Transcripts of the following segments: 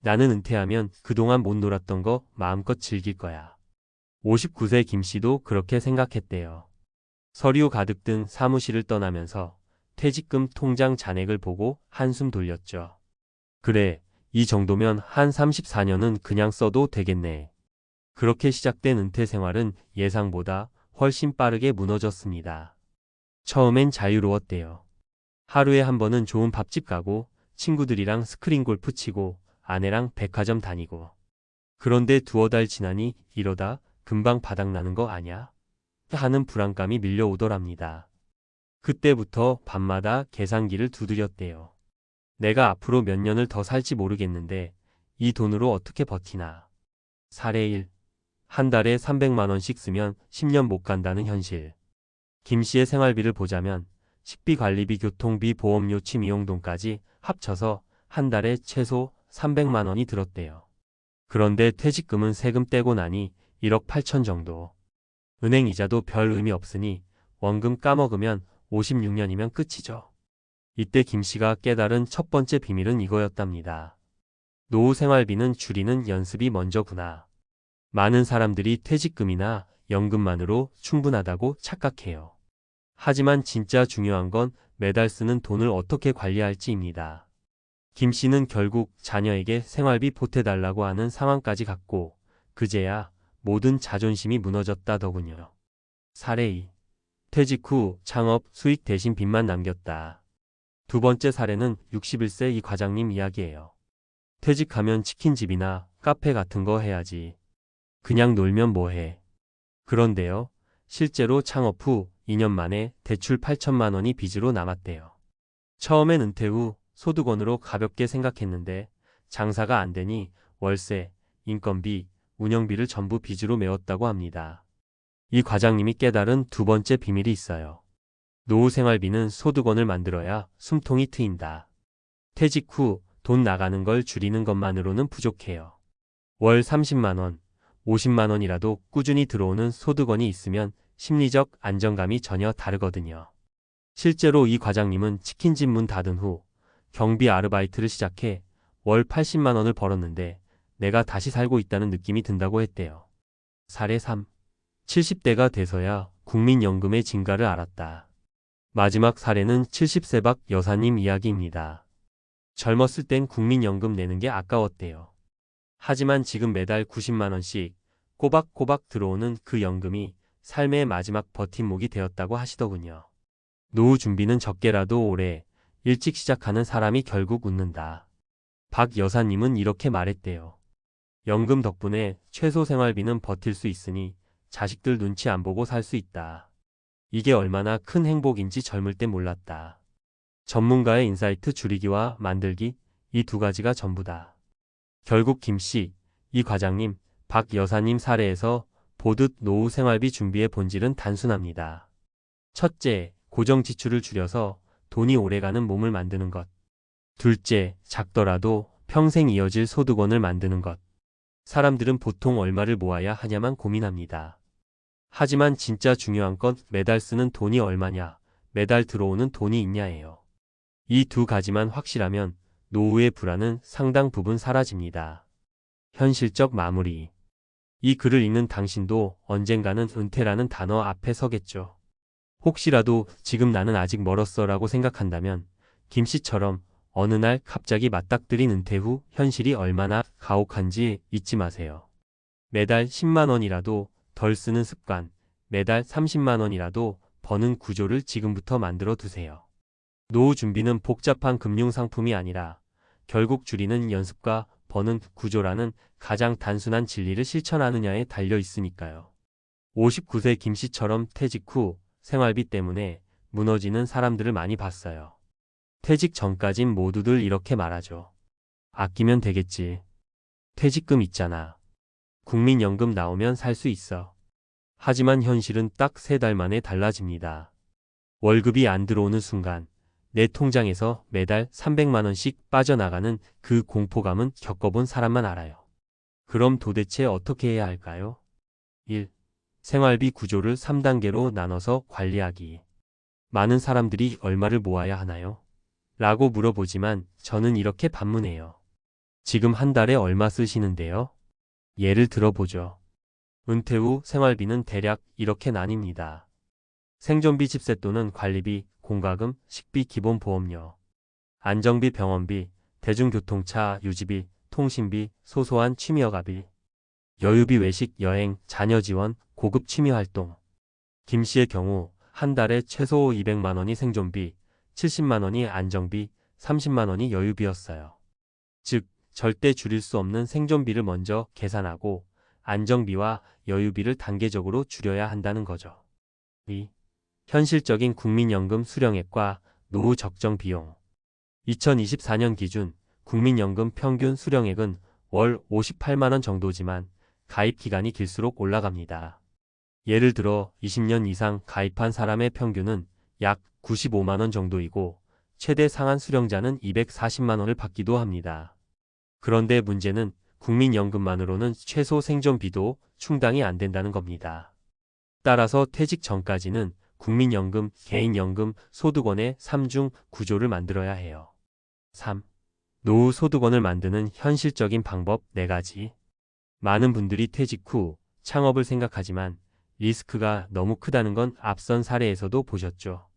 나는 은퇴하면 그동안 못 놀았던 거 마음껏 즐길 거야. 59세 김 씨도 그렇게 생각했대요. 서류 가득 든 사무실을 떠나면서 퇴직금 통장 잔액을 보고 한숨 돌렸죠. 그래, 이 정도면 한 34년은 그냥 써도 되겠네. 그렇게 시작된 은퇴 생활은 예상보다 훨씬 빠르게 무너졌습니다. 처음엔 자유로웠대요. 하루에 한 번은 좋은 밥집 가고 친구들이랑 스크린 골프 치고 아내랑 백화점 다니고. 그런데 두어 달 지나니 이러다 금방 바닥나는 거 아냐? 하는 불안감이 밀려오더랍니다. 그때부터 밤마다 계산기를 두드렸대요. 내가 앞으로 몇 년을 더 살지 모르겠는데 이 돈으로 어떻게 버티나. 사례 1. 한 달에 300만 원씩 쓰면 10년 못 간다는 현실. 김 씨의 생활비를 보자면 식비, 관리비, 교통비, 보험료, 취미용돈까지 합쳐서 한 달에 최소 300만 원이 들었대요. 그런데 퇴직금은 세금 떼고 나니 1억 8천 정도. 은행 이자도 별 의미 없으니 원금 까먹으면 56년이면 끝이죠. 이때 김 씨가 깨달은 첫 번째 비밀은 이거였답니다. 노후 생활비는 줄이는 연습이 먼저구나. 많은 사람들이 퇴직금이나 연금만으로 충분하다고 착각해요. 하지만 진짜 중요한 건 매달 쓰는 돈을 어떻게 관리할지입니다. 김 씨는 결국 자녀에게 생활비 보태달라고 하는 상황까지 갔고 그제야 모든 자존심이 무너졌다더군요. 사례 2. 퇴직 후 창업 수익 대신 빚만 남겼다. 두 번째 사례는 61세 이 과장님 이야기예요. 퇴직하면 치킨집이나 카페 같은 거 해야지. 그냥 놀면 뭐해. 그런데요. 실제로 창업 후 2년 만에 대출 8천만 원이 빚으로 남았대요. 처음엔 은퇴 후 소득원으로 가볍게 생각했는데 장사가 안 되니 월세, 인건비, 운영비를 전부 빚으로 메웠다고 합니다. 이 과장님이 깨달은 두 번째 비밀이 있어요. 노후 생활비는 소득원을 만들어야 숨통이 트인다. 퇴직 후 돈 나가는 걸 줄이는 것만으로는 부족해요. 월 30만 원, 50만 원이라도 꾸준히 들어오는 소득원이 있으면 심리적 안정감이 전혀 다르거든요. 실제로 이 과장님은 치킨집 문 닫은 후 경비 아르바이트를 시작해 월 80만 원을 벌었는데 내가 다시 살고 있다는 느낌이 든다고 했대요. 사례 3. 70대가 돼서야 국민연금의 진가를 알았다. 마지막 사례는 70세 박 여사님 이야기입니다. 젊었을 땐 국민연금 내는 게 아까웠대요. 하지만 지금 매달 90만 원씩 꼬박꼬박 들어오는 그 연금이 삶의 마지막 버팀목이 되었다고 하시더군요. 노후 준비는 적게라도 오래 일찍 시작하는 사람이 결국 웃는다. 박 여사님은 이렇게 말했대요. 연금 덕분에 최소 생활비는 버틸 수 있으니 자식들 눈치 안 보고 살 수 있다. 이게 얼마나 큰 행복인지 젊을 때 몰랐다. 전문가의 인사이트 줄이기와 만들기, 이 두 가지가 전부다. 결국 김 씨, 이 과장님, 박 여사님 사례에서 보듯 노후 생활비 준비의 본질은 단순합니다. 첫째, 고정 지출을 줄여서 돈이 오래가는 몸을 만드는 것. 둘째, 작더라도 평생 이어질 소득원을 만드는 것. 사람들은 보통 얼마를 모아야 하냐만 고민합니다. 하지만 진짜 중요한 건 매달 쓰는 돈이 얼마냐, 매달 들어오는 돈이 있냐예요. 이 두 가지만 확실하면 노후의 불안은 상당 부분 사라집니다. 현실적 마무리. 이 글을 읽는 당신도 언젠가는 은퇴라는 단어 앞에 서겠죠. 혹시라도 지금 나는 아직 멀었어 라고 생각한다면 김 씨처럼 어느 날 갑자기 맞닥뜨린 은퇴 후 현실이 얼마나 가혹한지 잊지 마세요. 매달 10만 원이라도 덜 쓰는 습관, 매달 30만 원이라도 버는 구조를 지금부터 만들어 두세요. 노후 준비는 복잡한 금융 상품이 아니라 결국 줄이는 연습과 버는 구조라는 가장 단순한 진리를 실천하느냐에 달려 있으니까요. 59세 김 씨처럼 퇴직 후 생활비 때문에 무너지는 사람들을 많이 봤어요. 퇴직 전까진 모두들 이렇게 말하죠. 아끼면 되겠지. 퇴직금 있잖아. 국민연금 나오면 살 수 있어. 하지만 현실은 딱 3달 만에 달라집니다. 월급이 안 들어오는 순간 내 통장에서 매달 300만 원씩 빠져나가는 그 공포감은 겪어본 사람만 알아요. 그럼 도대체 어떻게 해야 할까요? 1. 생활비 구조를 3단계로 나눠서 관리하기. 많은 사람들이 얼마를 모아야 하나요? 라고 물어보지만 저는 이렇게 반문해요. 지금 한 달에 얼마 쓰시는데요? 예를 들어보죠. 은퇴 후 생활비는 대략 이렇게 나뉩니다. 생존비, 집세 또는 관리비, 공과금, 식비, 기본보험료, 안정비, 병원비, 대중교통차, 유지비, 통신비, 소소한 취미여가비, 여유비, 외식, 여행, 자녀 지원, 고급 취미활동. 김 씨의 경우 한 달에 최소 200만 원이 생존비, 70만 원이 안정비, 30만 원이 여유비였어요. 즉, 절대 줄일 수 없는 생존비를 먼저 계산하고 안정비와 여유비를 단계적으로 줄여야 한다는 거죠. 2. 현실적인 국민연금 수령액과 노후 적정 비용. 2024년 기준 국민연금 평균 수령액은 월 58만 원 정도지만 가입 기간이 길수록 올라갑니다. 예를 들어 20년 이상 가입한 사람의 평균은 약 95만 원 정도이고 최대 상한 수령자는 240만 원을 받기도 합니다. 그런데 문제는 국민연금만으로는 최소 생존비도 충당이 안 된다는 겁니다. 따라서 퇴직 전까지는 국민연금, 개인연금, 소득원의 3중 구조를 만들어야 해요. 3. 노후 소득원을 만드는 현실적인 방법 4가지. 많은 분들이 퇴직 후 창업을 생각하지만 리스크가 너무 크다는 건 앞선 사례에서도 보셨죠.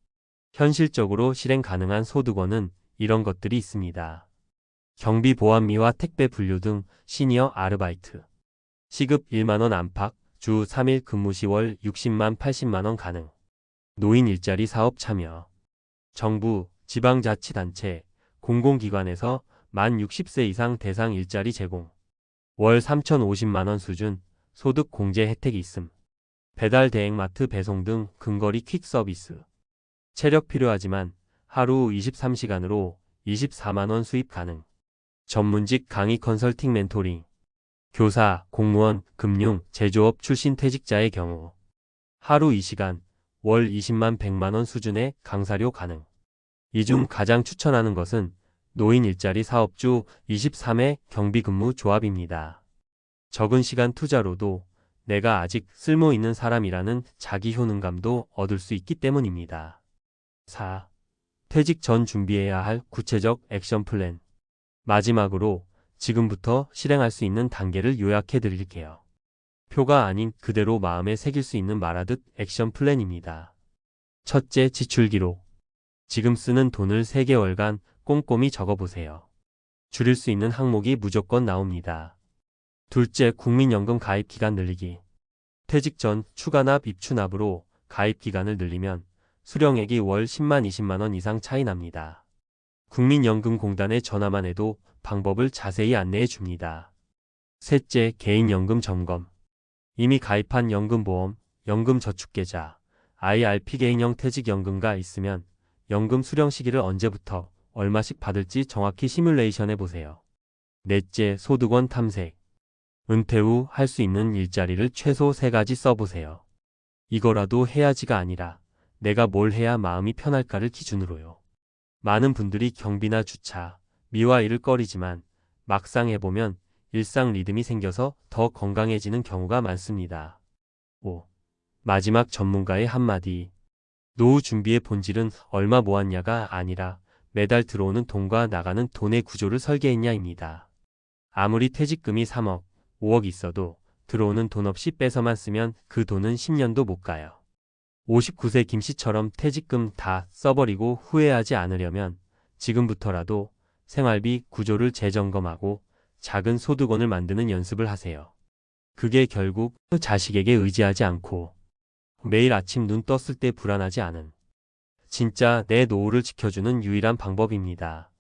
현실적으로 실행 가능한 소득원은 이런 것들이 있습니다. 경비 보안미와 택배 분류 등 시니어 아르바이트. 시급 1만 원 안팎, 주 3일 근무 시 월 60만 80만 원 가능. 노인 일자리 사업 참여. 정부, 지방자치단체, 공공기관에서 만 60세 이상 대상 일자리 제공. 월 3,050만 원 수준 소득 공제 혜택이 있음. 배달 대행마트 배송 등 근거리 퀵 서비스. 체력 필요하지만 하루 23시간으로 24만 원 수입 가능. 전문직 강의 컨설팅 멘토링. 교사, 공무원, 금융, 제조업 출신 퇴직자의 경우 하루 2시간, 월 20만 100만 원 수준의 강사료 가능. 이 중 가장 추천하는 것은 노인 일자리 사업주 23회 경비근무 조합입니다. 적은 시간 투자로도 내가 아직 쓸모 있는 사람이라는 자기 효능감도 얻을 수 있기 때문입니다. 4. 퇴직 전 준비해야 할 구체적 액션 플랜. 마지막으로 지금부터 실행할 수 있는 단계를 요약해 드릴게요. 표가 아닌 그대로 마음에 새길 수 있는 말하듯 액션 플랜입니다. 첫째, 지출 기록. 지금 쓰는 돈을 3개월간 꼼꼼히 적어보세요. 줄일 수 있는 항목이 무조건 나옵니다. 둘째, 국민연금 가입 기간 늘리기. 퇴직 전 추가납, 입추납으로 가입 기간을 늘리면 수령액이 월 10만 20만 원 이상 차이 납니다. 국민연금공단에 전화만 해도 방법을 자세히 안내해 줍니다. 셋째, 개인연금 점검. 이미 가입한 연금보험, 연금저축계좌, IRP 개인형 퇴직연금가 있으면 연금 수령 시기를 언제부터 얼마씩 받을지 정확히 시뮬레이션 해보세요. 넷째, 소득원 탐색. 은퇴 후 할 수 있는 일자리를 최소 3가지 써보세요. 이거라도 해야지가 아니라 내가 뭘 해야 마음이 편할까를 기준으로요. 많은 분들이 경비나 주차, 미화 일을 꺼리지만 막상 해보면 일상 리듬이 생겨서 더 건강해지는 경우가 많습니다. 5. 마지막 전문가의 한마디. 노후 준비의 본질은 얼마 모았냐가 아니라 매달 들어오는 돈과 나가는 돈의 구조를 설계했냐입니다. 아무리 퇴직금이 3억, 5억 있어도 들어오는 돈 없이 빼서만 쓰면 그 돈은 10년도 못 가요. 59세 김씨처럼 퇴직금 다 써버리고 후회하지 않으려면 지금부터라도 생활비 구조를 재점검하고 작은 소득원을 만드는 연습을 하세요. 그게 결국 자식에게 의지하지 않고 매일 아침 눈 떴을 때 불안하지 않은 진짜 내 노후를 지켜주는 유일한 방법입니다.